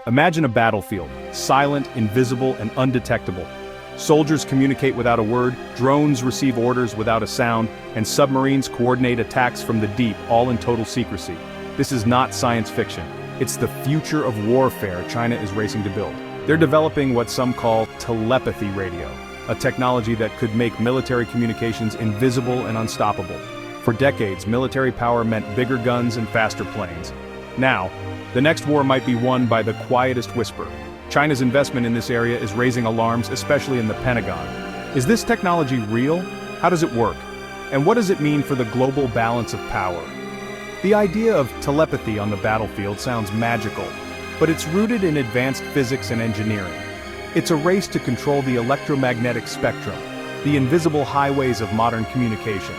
Imagine a battlefield, silent, invisible, and undetectable. Soldiers communicate without a word, drones receive orders without a sound, and submarines coordinate attacks from the deep, all in total secrecy. This is not science fiction. It's the future of warfare China is racing to build. They're developing what some call telepathy radio, a technology that could make military communications invisible and unstoppable. For decades, military power meant bigger guns and faster planes. Now, the next war might be won by the quietest whisper. China's investment in this area is raising alarms, especially in the Pentagon. Is this technology real? How does it work? And what does it mean for the global balance of power? The idea of telepathy on the battlefield sounds magical, but it's rooted in advanced physics and engineering. It's a race to control the electromagnetic spectrum, the invisible highways of modern communication.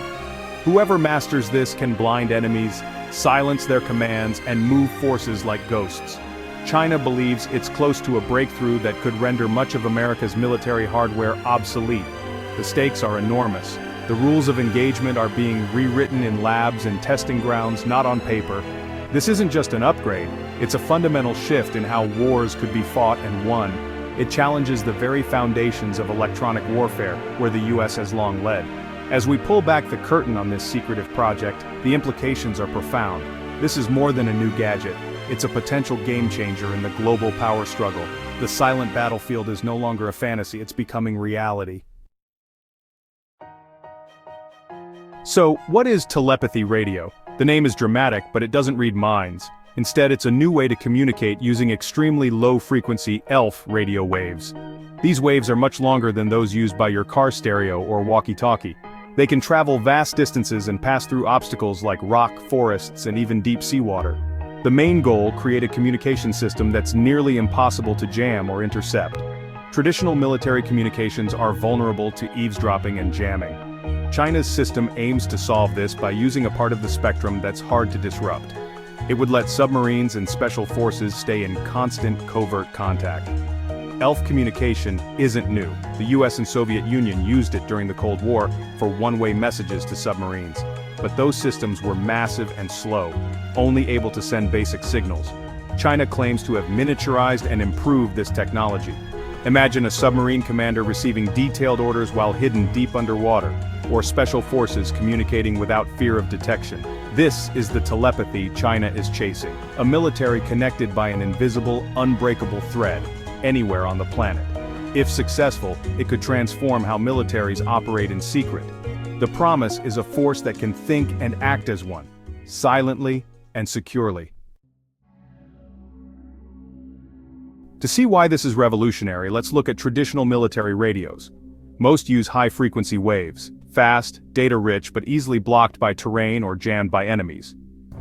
Whoever masters this can blind enemies, silence their commands, and move forces like ghosts. China believes it's close to a breakthrough that could render much of America's military hardware obsolete. The stakes are enormous. The rules of engagement are being rewritten in labs and testing grounds, not on paper. This isn't just an upgrade, it's a fundamental shift in how wars could be fought and won. It challenges the very foundations of electronic warfare, where the US has long led. As we pull back the curtain on this secretive project, the implications are profound. This is more than a new gadget. It's a potential game-changer in the global power struggle. The silent battlefield is no longer a fantasy, it's becoming reality. So, what is telepathy radio? The name is dramatic, but it doesn't read minds. Instead, it's a new way to communicate using extremely low-frequency ELF radio waves. These waves are much longer than those used by your car stereo or walkie-talkie. They can travel vast distances and pass through obstacles like rock, forests, and even deep seawater. The main goal: create a communication system that's nearly impossible to jam or intercept. Traditional military communications are vulnerable to eavesdropping and jamming. China's system aims to solve this by using a part of the spectrum that's hard to disrupt. It would let submarines and special forces stay in constant covert contact. ELF communication isn't new. The US and Soviet Union used it during the Cold War for one-way messages to submarines. But those systems were massive and slow, only able to send basic signals. China claims to have miniaturized and improved this technology. Imagine a submarine commander receiving detailed orders while hidden deep underwater, or special forces communicating without fear of detection. This is the telepathy China is chasing, a military connected by an invisible, unbreakable thread, anywhere on the planet. If successful, it could transform how militaries operate in secret. The promise is a force that can think and act as one, silently and securely. To see why this is revolutionary, let's look at traditional military radios. Most use high-frequency waves, fast, data-rich, but easily blocked by terrain or jammed by enemies.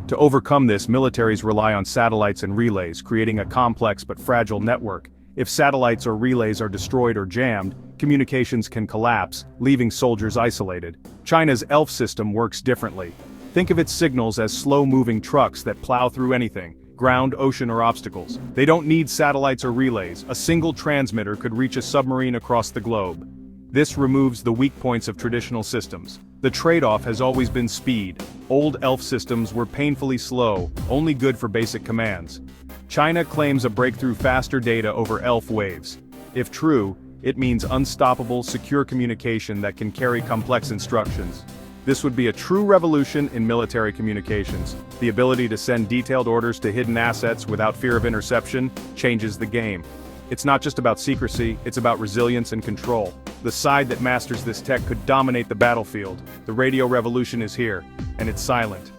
To overcome this, militaries rely on satellites and relays, creating a complex but fragile network. If satellites or relays are destroyed or jammed, communications can collapse, leaving soldiers isolated. China's ELF system works differently. Think of its signals as slow-moving trucks that plow through anything, ground, ocean, or obstacles. They don't need satellites or relays. A single transmitter could reach a submarine across the globe. This removes the weak points of traditional systems. The trade-off has always been speed. Old ELF systems were painfully slow, only good for basic commands. China claims a breakthrough: faster data over ELF waves. If true, it means unstoppable, secure communication that can carry complex instructions. This would be a true revolution in military communications. The ability to send detailed orders to hidden assets without fear of interception changes the game. It's not just about secrecy, it's about resilience and control. The side that masters this tech could dominate the battlefield. The radio revolution is here, and it's silent.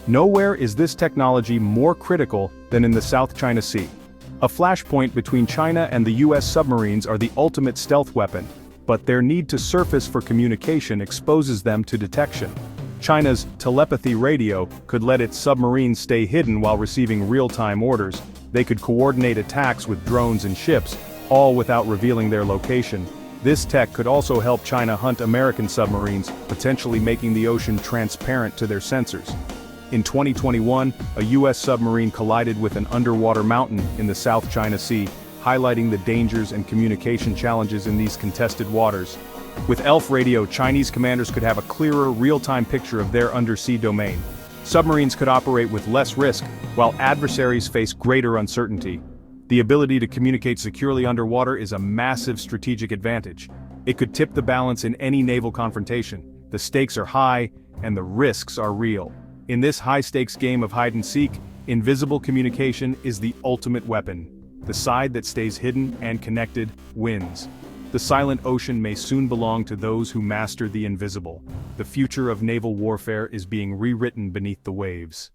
Nowhere is this technology more critical than in the South China Sea. A flashpoint between China and the US submarines are the ultimate stealth weapon, but their need to surface for communication exposes them to detection. China's telepathy radio could let its submarines stay hidden while receiving real-time orders. They could coordinate attacks with drones and ships, all without revealing their location. This tech could also help China hunt American submarines, potentially making the ocean transparent to their sensors. In 2021, a US submarine collided with an underwater mountain in the South China Sea, highlighting the dangers and communication challenges in these contested waters. With ELF radio, Chinese commanders could have a clearer, real-time picture of their undersea domain. Submarines could operate with less risk, while adversaries face greater uncertainty. The ability to communicate securely underwater is a massive strategic advantage. It could tip the balance in any naval confrontation. The stakes are high, and the risks are real. In this high-stakes game of hide-and-seek, invisible communication is the ultimate weapon. The side that stays hidden and connected wins. The silent ocean may soon belong to those who master the invisible. The future of naval warfare is being rewritten beneath the waves.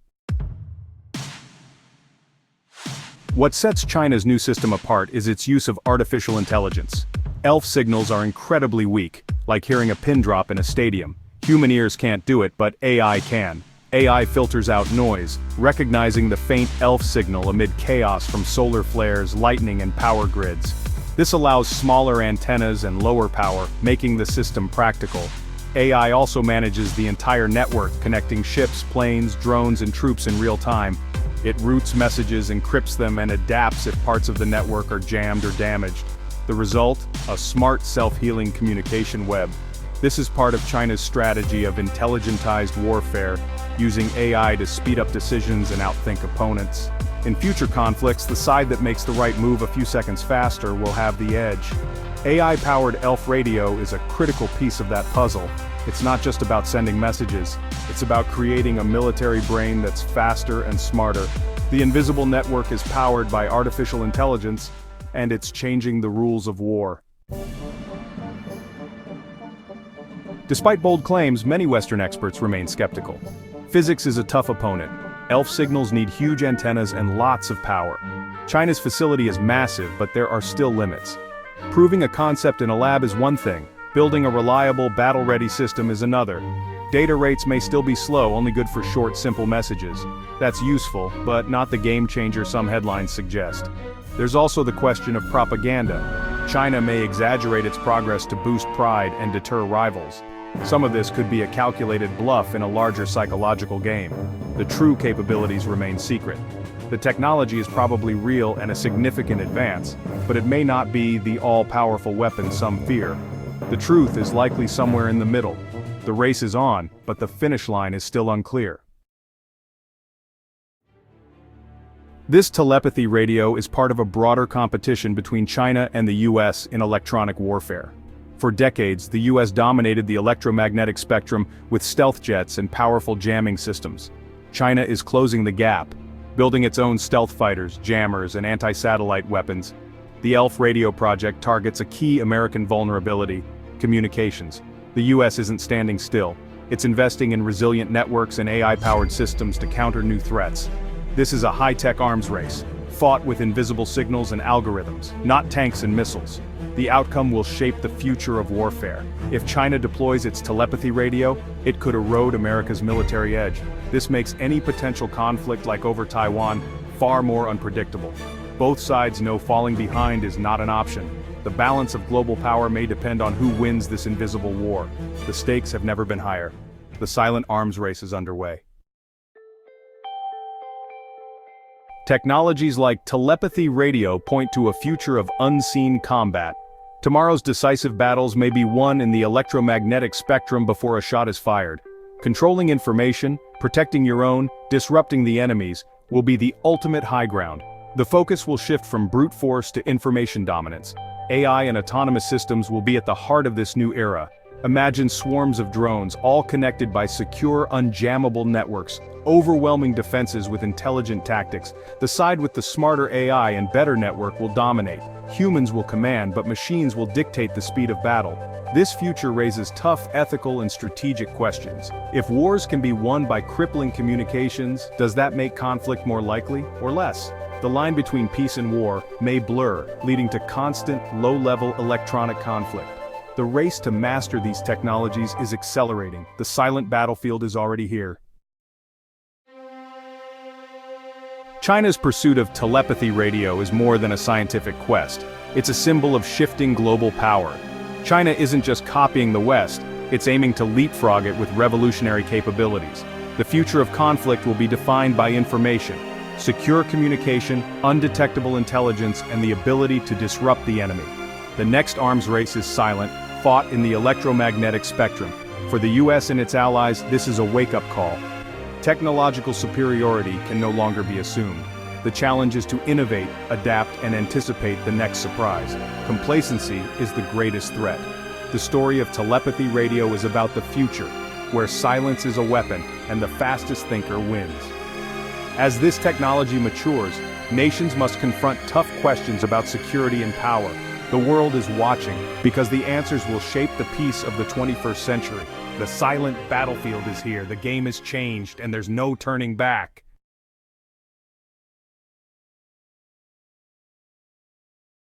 What sets China's new system apart is its use of artificial intelligence. ELF signals are incredibly weak, like hearing a pin drop in a stadium. Human ears can't do it, but AI can. AI filters out noise, recognizing the faint ELF signal amid chaos from solar flares, lightning, and power grids. This allows smaller antennas and lower power, making the system practical. AI also manages the entire network, connecting ships, planes, drones, and troops in real time. It routes messages, encrypts them, and adapts if parts of the network are jammed or damaged. The result? A smart, self-healing communication web. This is part of China's strategy of intelligentized warfare, using AI to speed up decisions and outthink opponents. In future conflicts, the side that makes the right move a few seconds faster will have the edge. AI-powered ELF radio is a critical piece of that puzzle. It's not just about sending messages, it's about creating a military brain that's faster and smarter. The invisible network is powered by artificial intelligence, and it's changing the rules of war. Despite bold claims, many Western experts remain skeptical. Physics is a tough opponent. ELF signals need huge antennas and lots of power. China's facility is massive, but there are still limits. Proving a concept in a lab is one thing. Building a reliable, battle-ready system is another. Data rates may still be slow, only good for short, simple messages. That's useful, but not the game-changer some headlines suggest. There's also the question of propaganda. China may exaggerate its progress to boost pride and deter rivals. Some of this could be a calculated bluff in a larger psychological game. The true capabilities remain secret. The technology is probably real and a significant advance, but it may not be the all-powerful weapon some fear. The truth is likely somewhere in the middle. The race is on, but the finish line is still unclear. This telepathy radio is part of a broader competition between China and the US in electronic warfare. For decades, the US dominated the electromagnetic spectrum with stealth jets and powerful jamming systems. China is closing the gap, building its own stealth fighters, jammers, and anti-satellite weapons. The ELF radio project targets a key American vulnerability: communications. The US isn't standing still. It's investing in resilient networks and AI-powered systems to counter new threats. This is a high-tech arms race, fought with invisible signals and algorithms, not tanks and missiles. The outcome will shape the future of warfare. If China deploys its telepathy radio, it could erode America's military edge. This makes any potential conflict, like over Taiwan, far more unpredictable. Both sides know falling behind is not an option. The balance of global power may depend on who wins this invisible war. The stakes have never been higher. The silent arms race is underway. Technologies like telepathy radio point to a future of unseen combat. Tomorrow's decisive battles may be won in the electromagnetic spectrum before a shot is fired. Controlling information, protecting your own, disrupting the enemy's, will be the ultimate high ground. The focus will shift from brute force to information dominance. AI and autonomous systems will be at the heart of this new era. Imagine swarms of drones, all connected by secure, unjammable networks, overwhelming defenses with intelligent tactics. The side with the smarter AI and better network will dominate. Humans will command, but machines will dictate the speed of battle. This future raises tough ethical and strategic questions. If wars can be won by crippling communications, does that make conflict more likely, or less? The line between peace and war may blur, leading to constant, low-level electronic conflict. The race to master these technologies is accelerating. The silent battlefield is already here. China's pursuit of telepathy radio is more than a scientific quest. It's a symbol of shifting global power. China isn't just copying the West, it's aiming to leapfrog it with revolutionary capabilities. The future of conflict will be defined by information, secure communication, undetectable intelligence, and the ability to disrupt the enemy. The next arms race is silent, fought in the electromagnetic spectrum. For the US and its allies, this is a wake-up call. Technological superiority can no longer be assumed. The challenge is to innovate, adapt, and anticipate the next surprise. Complacency is the greatest threat. The story of telepathy radio is about the future, where silence is a weapon and the fastest thinker wins. As this technology matures, nations must confront tough questions about security and power. The world is watching, because the answers will shape the peace of the 21st century. The silent battlefield is here, the game is changed, and there's no turning back.